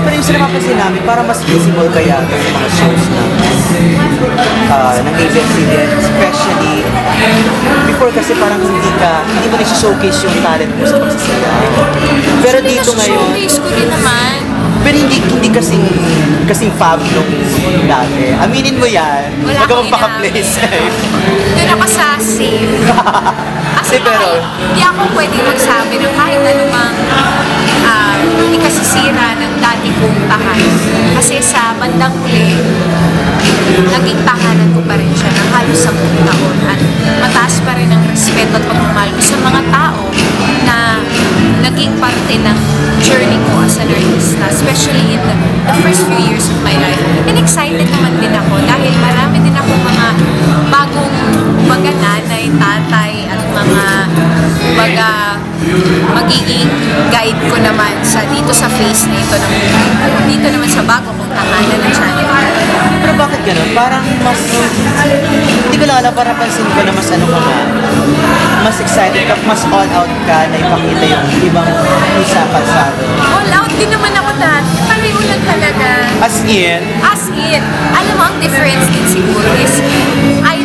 Pero yung sa napapansin namin, para mas visible kaya sa mga shows na ng ABS-CBN, especially before kasi parang hindi mo nag-showcase yung talent mo sa pagsasayaw. Pero dito ngayon, showcase ko rin naman. pero hindi kasing fab nung dati. Aminin mo yan. Wala Huwag ka akong magpaka-play safe. Doon ako sa safe. Kasi pero, hindi ako pwede magsabi ng kahit anumang ikasisira ng dati kong tahanan. Kasi sa bandang huli, naging tahanan ko pa rin siya ng halos 10 taon at mataas pa rin ang respeto at pagmamahal ko sa mga tao na naging parte ng journey ko as an artista, especially in the first few years of my life. And excited naman din ako dahil marami din ako mga bagong nanay, tatay at mga magiging guide ko naman dito sa phase na ito ng buhay ko. Dito naman sa bago kong tahanan ng channel. pero bakit ganun? Parang mas, hindi ko lang alam, parang pansin ko na mas ano ka na, mas excited ka, mas all out ka na ipakita yung ibang isa kalsado. All out din naman ako dati. Pareho lang talaga. As in, As in, alam mo, ang difference din siguro is I